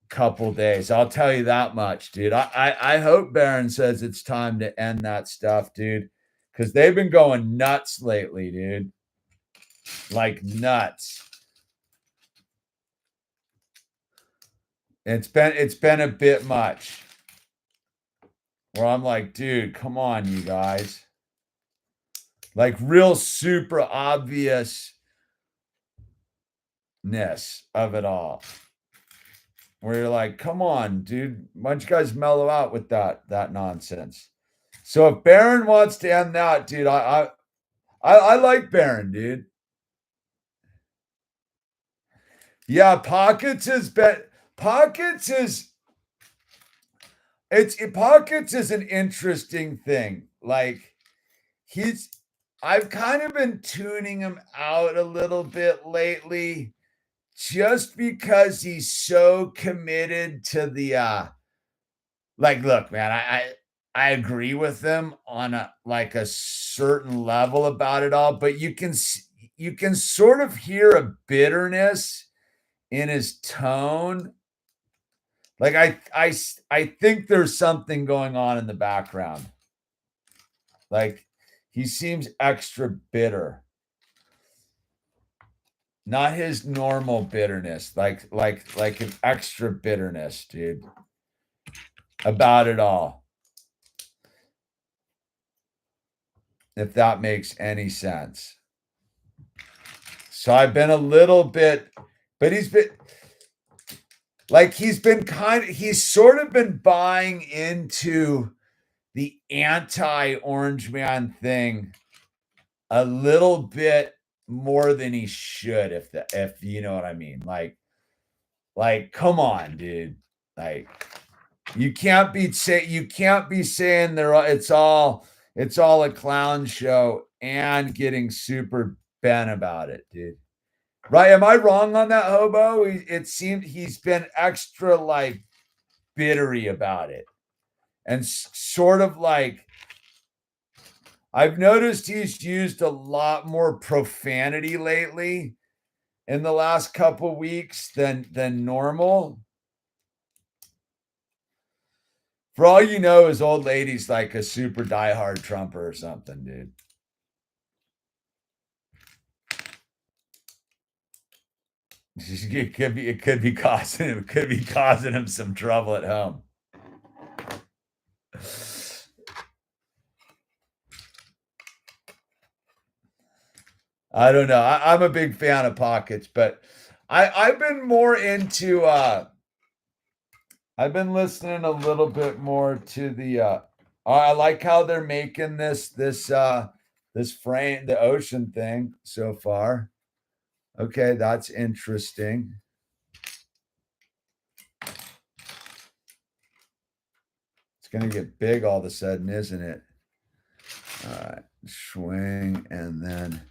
A: couple days. I'll tell you that much, dude. I hope Barron says it's time to end that stuff, dude, because they've been going nuts lately, dude. Like nuts. It's been a bit much. Where I'm like, dude, come on, you guys. Like real super obviousness of it all. Where you're like, come on, dude. Why don't you guys mellow out with that nonsense? So if Barron wants to end that, dude, I like Barron, dude. Yeah, Pockets is Pockets is Pockets is an interesting thing. Like I've kind of been tuning him out a little bit lately just because he's so committed to the like look, man, I agree with him on a certain level about it all, but you can sort of hear a bitterness in his tone. Like I think there's something going on in the background. Like he seems extra bitter. Not his normal bitterness, like an extra bitterness, dude. about it all. If that makes any sense. So I've been a little bit, but he's sort of been buying into the anti-Orange Man thing a little bit more than he should, if you know what I mean. Like, come on, dude. Like, you can't be saying it's all a clown show and getting super bent about it, dude. Right? Am I wrong on that, Hobo? It seemed he's been extra like bittery about it, and sort of like I've noticed he's used a lot more profanity lately in the last couple weeks than normal. For all you know, his old lady's like a super diehard Trumper or something, dude. It could be causing him some trouble at home. I don't know. I'm a big fan of pockets, but I've been more into I've been listening a little bit more to the I like how they're making this frame, the ocean thing so far. Okay, that's interesting. It's gonna get big all of a sudden, isn't it? All right, swing and then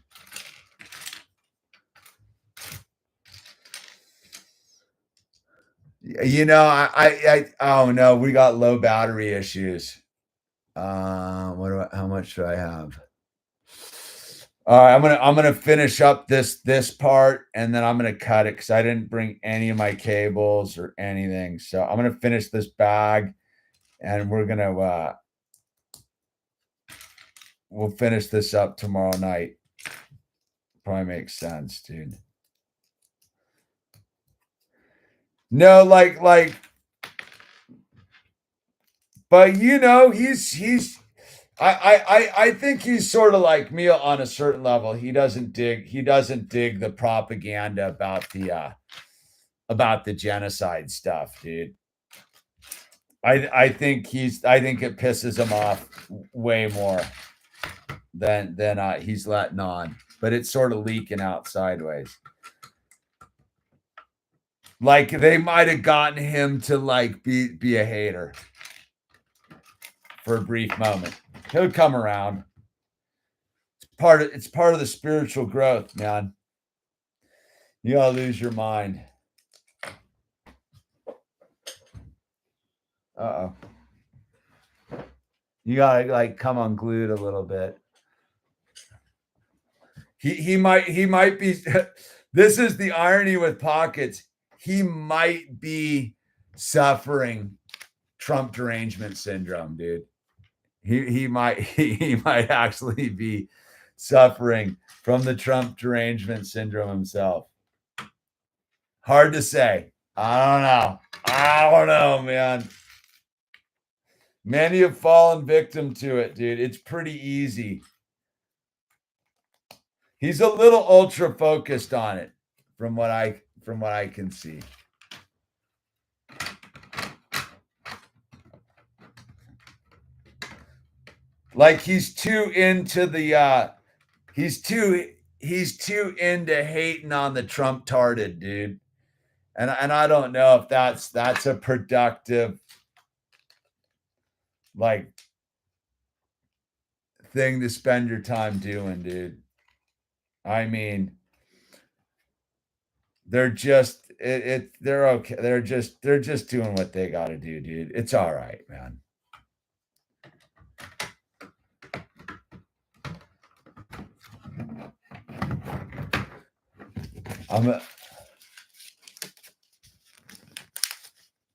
A: you know, oh no, we got low battery issues. How much do I have? All right, I'm gonna finish up this part and then I'm gonna cut it because I didn't bring any of my cables or anything. So I'm gonna finish this bag and we'll finish this up tomorrow night. Probably makes sense, dude. No, but you know, I think he's sort of like me on a certain level. He doesn't dig the propaganda about the genocide stuff, dude. I think it pisses him off way more than he's letting on, but it's sort of leaking out sideways. Like they might have gotten him to like be a hater for a brief moment. He'll come around. It's part of the spiritual growth, man. You gotta lose your mind. Uh-oh. You gotta like come unglued a little bit. He might be this is the irony with pockets. He might be suffering Trump derangement syndrome, dude. He might actually be suffering from the Trump derangement syndrome himself. Hard to say. I don't know, man. Many have fallen victim to it, dude. It's pretty easy. He's a little ultra focused on it from what I can see. Like he's too into the he's too into hating on the Trump tarded, dude. And I don't know if that's a productive like thing to spend your time doing, dude. I mean, they're just they're okay. They're just doing what they got to do, dude. It's all right, man.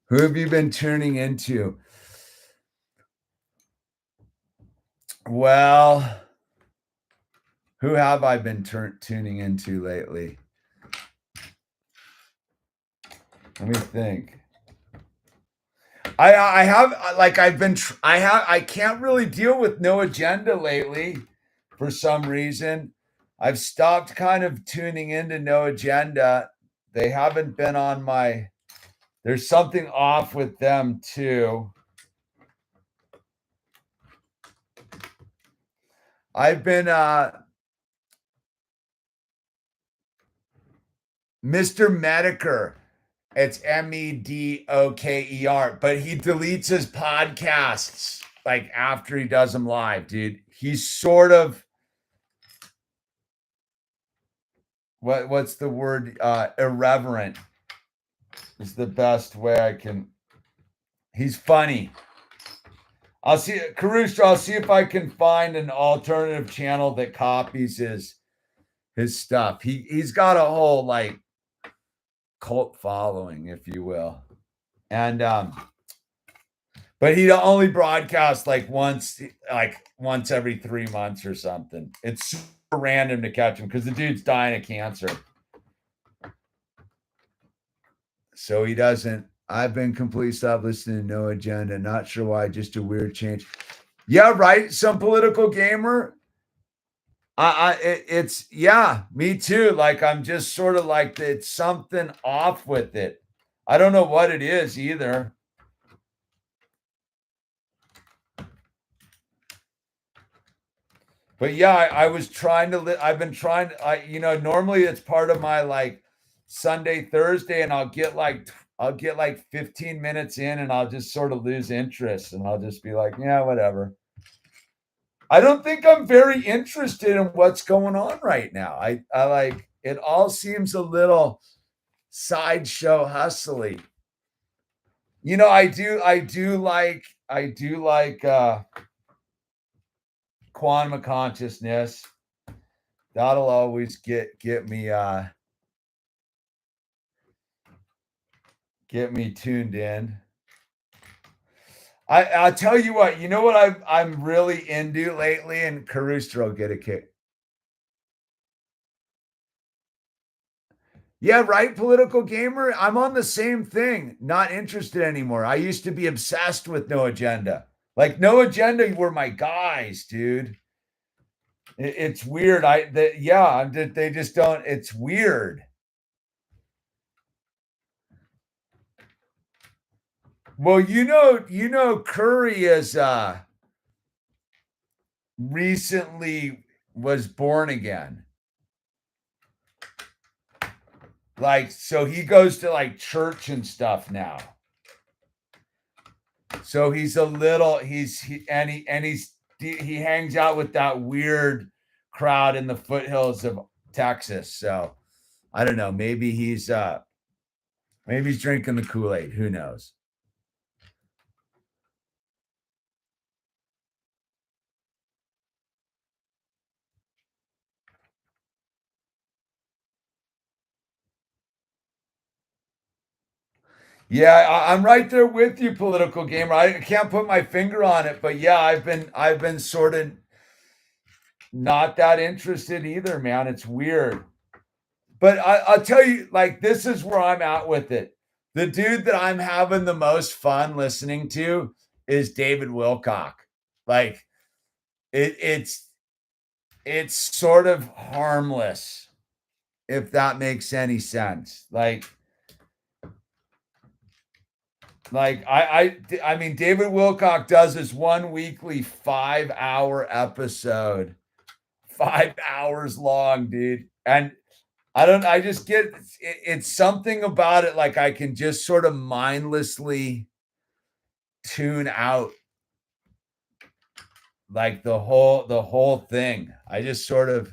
A: Who have you been tuning into? Well, who have I been tuning into lately? Let me think. I have like I can't really deal with no agenda lately for some reason. I've stopped kind of tuning into no agenda. They haven't been on my there's something off with them too. I've been Mr. Medicare. It's Medokер, but he deletes his podcasts like after he does them live, dude. He's sort of what's the word? Irreverent is the best way I can. He's funny. I'll see Caruso. I'll see if I can find an alternative channel that copies his stuff. He's got a whole like cult following, if you will, and but he only broadcasts like once every 3 months or something. It's super random to catch him because the dude's dying of cancer. So he doesn't. I've been completely stopped listening to No Agenda. Not sure why, just a weird change. Yeah, right. Some political gamer. It's yeah, me too. Like I'm just sort of like it's something off with it. I don't know what it is either. But yeah, I was trying to. I've been trying. Normally it's part of my like Sunday, Thursday, and I'll get like 15 minutes in, and I'll just sort of lose interest, and I'll just be like, yeah, whatever. I don't think I'm very interested in what's going on right now. I like it. All seems a little sideshow hustly. I do like quantum of consciousness. That'll always get me tuned in. I'll tell you what, you know what I'm really into lately, and Caruso will get a kick. Yeah, right, political gamer. I'm on the same thing. Not interested anymore. I used to be obsessed with No Agenda. Like No Agenda were my guys, dude. It's weird. They just don't. It's weird. Well, Curry is recently was born again. Like, so he goes to like church and stuff now. So he's a little he hangs out with that weird crowd in the foothills of Texas. So I don't know. Maybe he's drinking the Kool-Aid. Who knows? Yeah, I'm right there with you, political gamer. I can't put my finger on it, but yeah, I've been sort of not that interested either, man. It's weird. But I'll tell you, like, this is where I'm at with it. The dude that I'm having the most fun listening to is David Wilcock. Like, it's sort of harmless, if that makes any sense. I mean, David Wilcock does his one weekly 5-hour episode, 5 hours long, dude. And I just get it's something about it. Like I can just sort of mindlessly tune out like the whole thing. I just sort of,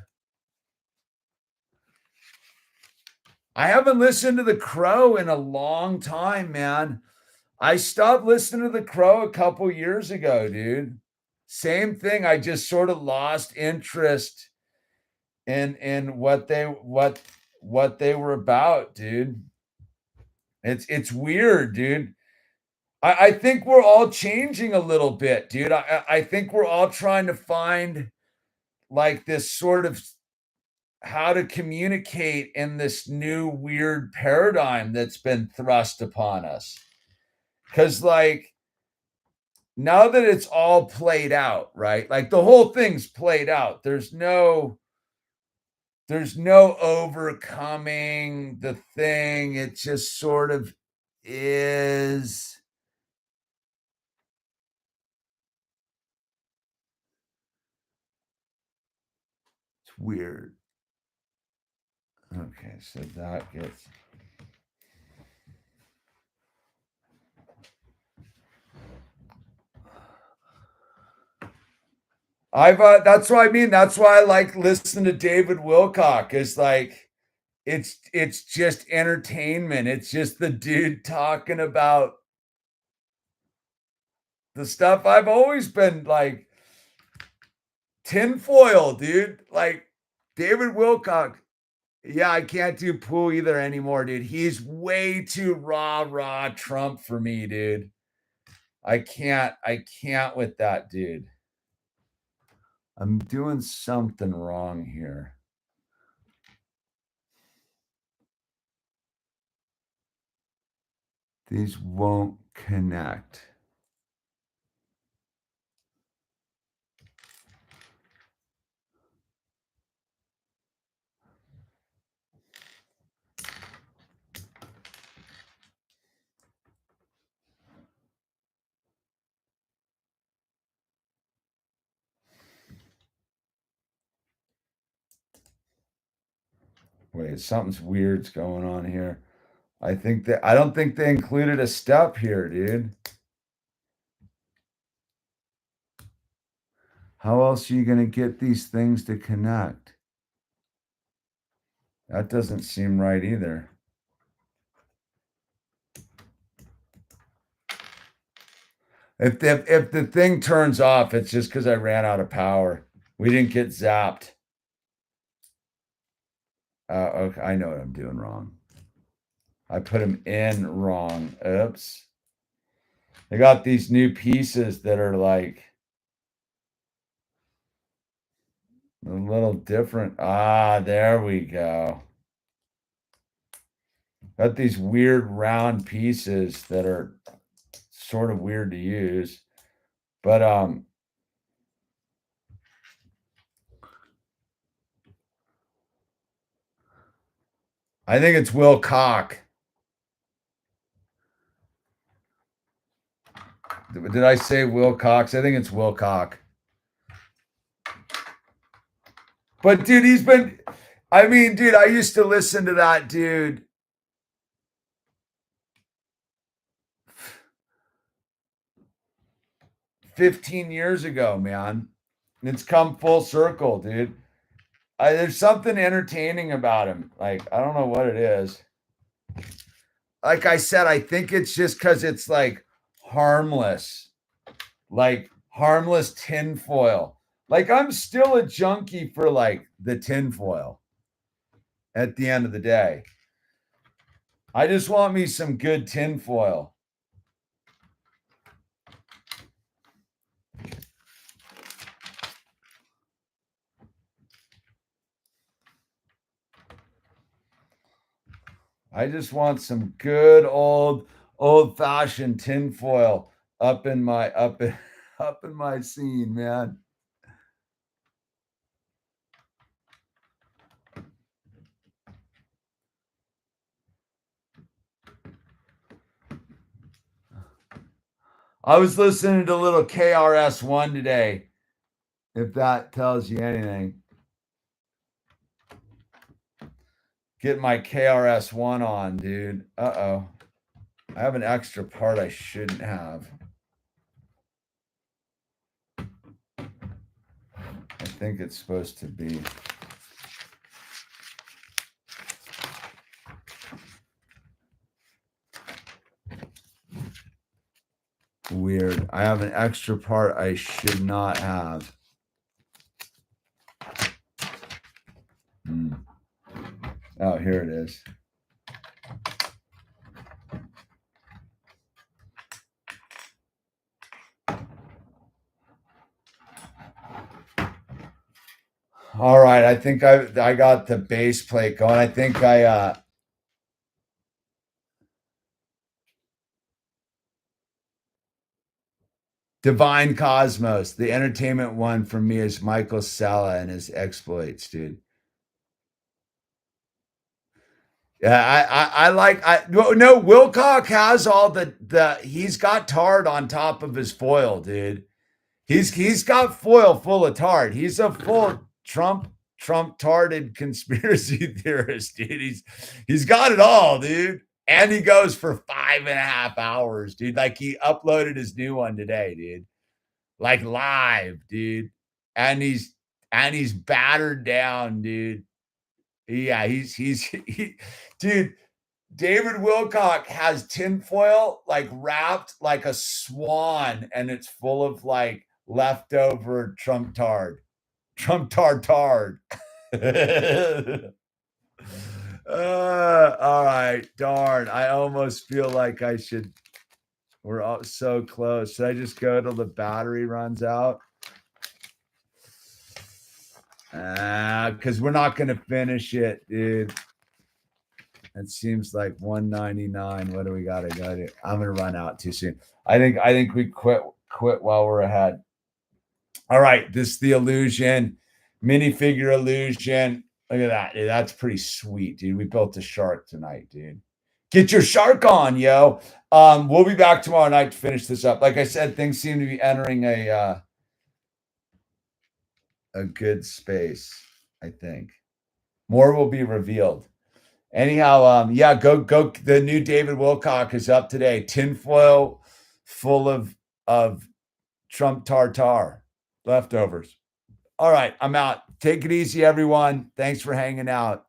A: I haven't listened to The Crow in a long time, man. I stopped listening to The Crow a couple years ago, dude. Same thing. I just sort of lost interest in what they were about, dude. It's weird, dude. I think we're all changing a little bit, dude. I think we're all trying to find like this sort of how to communicate in this new weird paradigm that's been thrust upon us. Because, like, now that it's all played out, right? Like the whole thing's played out. There's no overcoming the thing. It just sort of is. It's weird. Okay, so that gets. That's what I mean. That's why I like listening to David Wilcock. Is like it's just entertainment. It's just the dude talking about the stuff I've always been like tinfoil, dude. Like David Wilcock. Yeah, I can't do Pooh either anymore, dude. He's way too rah Trump for me, dude. I can't with that dude. I'm doing something wrong here. These won't connect. Wait, something's weird's going on here. I don't think they included a step here, dude. How else are you going to get these things to connect? That doesn't seem right either. If the thing turns off, it's just because I ran out of power. We didn't get zapped. Okay, I know what I'm doing wrong. I put them in wrong. Oops. They got these new pieces that are like a little different. Ah, there we go. Got these weird round pieces that are sort of weird to use. But I think it's Will Cock. Did I say Will Cox? I think it's Will Cock. But dude, dude, I used to listen to that dude 15 years ago, man. It's come full circle, dude. There's something entertaining about him. Like, I don't know what it is. Like I said, I think it's just because it's like harmless tinfoil. Like, I'm still a junkie for like the tinfoil at the end of the day. I just want me some good tinfoil. I just want some good old fashioned tinfoil up in my up in my scene, man. I was listening to little KRS-One today, if that tells you anything. Get my KRS-One on, dude. Uh-oh. I have an extra part I shouldn't have. I think it's supposed to be. Weird. I have an extra part I should not have. Oh, here it is. All right, I think I got the base plate going. I think Divine Cosmos. The entertainment one for me is Michael Sella and his exploits, dude. Yeah, no, Wilcock has all he's got tard on top of his foil, dude. He's got foil full of tard. He's a full Trump tarded conspiracy theorist, dude. He's got it all, dude. And he goes for 5.5 hours, dude. Like he uploaded his new one today, dude. Like live, dude. And he's battered down, dude. Yeah, dude. David Wilcock has tinfoil like wrapped like a swan, and it's full of like leftover Trump tard. All right, darn. I almost feel like I should. We're all so close. Should I just go till the battery runs out? Because we're not gonna finish it, dude. It seems like 199. What do we gotta go to? I'm gonna run out too soon. I think we quit while we're ahead. All right, this is the illusion, minifigure illusion. Look at that, dude. That's pretty sweet, dude. We built a shark tonight, dude. Get your shark on, yo. We'll be back tomorrow night to finish this up. Like I said, things seem to be entering a good space. I think more will be revealed. Anyhow, yeah, go. The new David Wilcock is up today. Tinfoil full of Trump tartar leftovers. All right, I'm out. Take it easy, everyone. Thanks for hanging out.